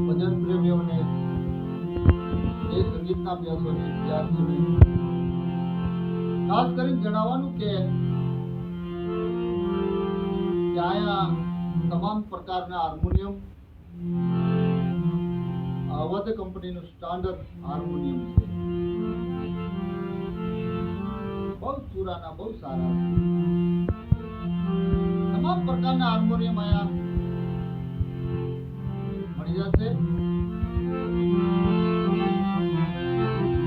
ભજન પ્રેમીઓને એ સંગીતના અભ્યાસોની વિદ્યાર્થીઓને ખાસ કરીને જણાવવાનું કે આયા તમામ પ્રકારના હાર્મોનિયમ અવધ કંપનીનું સ્ટાન્ડર્ડ હાર્મોનિયમ છે. બહુ પુરાના, બહુ સારા તમામ પ્રકારના હાર્મોનિયમ આયા મળી જશે.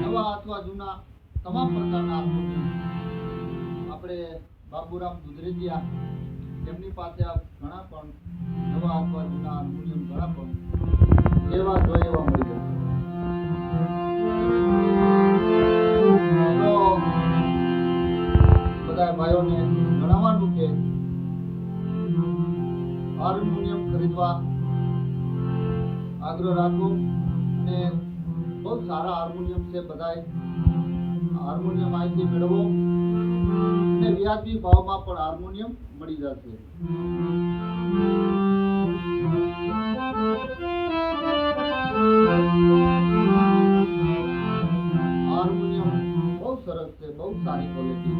નવા અથવા જૂના તમામ પ્રકારના હાર્મોનિયમ આપણે બાબુરામ દુધરેજિયા તેમની પાસે ઘણા પણ નવા અથવા જૂના હાર્મોનિયમ ઘણા પણ જેવા જોઈએ એવા મળી જશે. બધા ભાઈઓને જણાવવાનું કે હાર્મોનિયમ ખરીદવા આગ્રહ રાખો અને બહુ સારા હાર્મોનિયમ છે. બધા હાર્મોનિયમ અહીંથી મેળવો અને વ્યાજબી ભાવમાં પણ હાર્મોનિયમ મળી જશે. હાર્મોનિયમ બહુ સરસ છે, બહુ સારી ક્વોલિટી.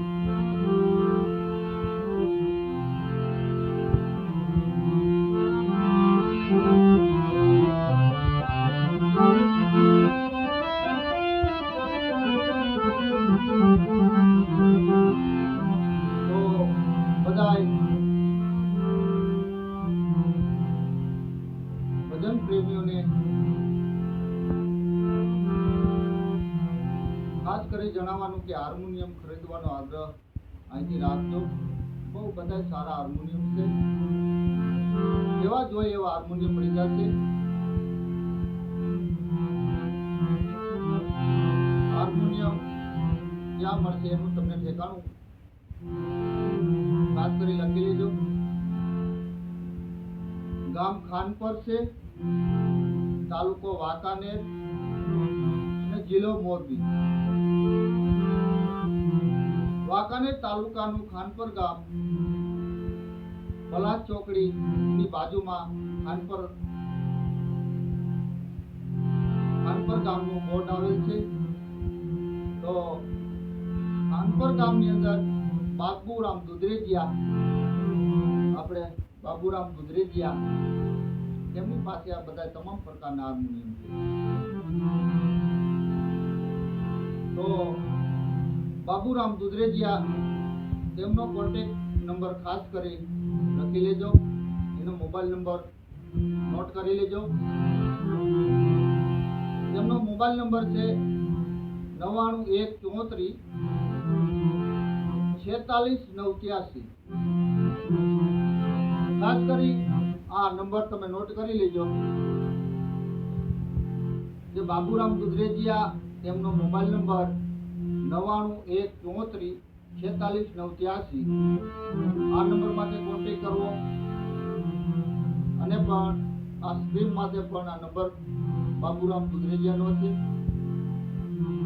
ખાસ કરી જણાવવાનું કે હાર્મોનિયમ ખરીદવાનો આગ્રહ અહીંથી રાખજો. બહુ બધા સારા હાર્મોનિયમ છે, જેવા જોઈએ એવા હાર્મોનિયમ મળી જશે. હાર્મોનિયમ ક્યાં મળશે એનું તમને ઠેકાણું ખાસ કરી લખી લેજો. ગામ ખાનપર છે, તાલુકો વાંકાનેર અને જિલ્લો મોરબી. વાંકાનેર તાલુકાનું ખાનપર ગામ પલાસ ચોકડીની બાજુમાં ખાનપર ગામનું બોર્ડ આવેલ છે. તો ખાનપર ગામની અંદર બાબુરામ દુધરેજિયા, આપણે બાબુરામ દુધરેજિયા, તેમની પાસે આ બધા તમામ પ્રકારના હાર્મોનિયમ છે. તો બાબુરામ દુધરેજિયા, તેમનો કોન્ટેક્ટ નંબર ખાસ કરી લખી લેજો, એનો મોબાઈલ નંબર નોટ કરી લેજો. તેમનો મોબાઈલ નંબર છે 99134 46983. ખાસ કરી આ નંબર તમે નોટ કરી લેજો. જે બાબુરામ દુધરેજિયા, તેમનો મોબાઈલ નંબર 99134 46983. આ નંબર માટે કોન્ટેક્ટ કરવો. અને પણ આ સ્ક્રીન માટે પણ આ નંબર બાબુરામ દુધરેજિયાનો છે,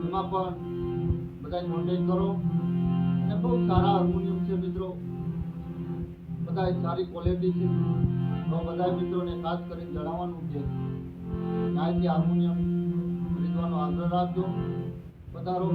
એમાં પણ બધા કોન્ટેક્ટ કરો. અને બહુ સારા હાર્મોનિયમ છે મિત્રો, બધા સારી ક્વોલિટી છે. તો બધા મિત્રોને ખાસ કરીને જણાવવાનું છે કે અહીંથી હાર્મોનિયમ ખરીદવાનો આગ્રહ રાખજો. પધારો.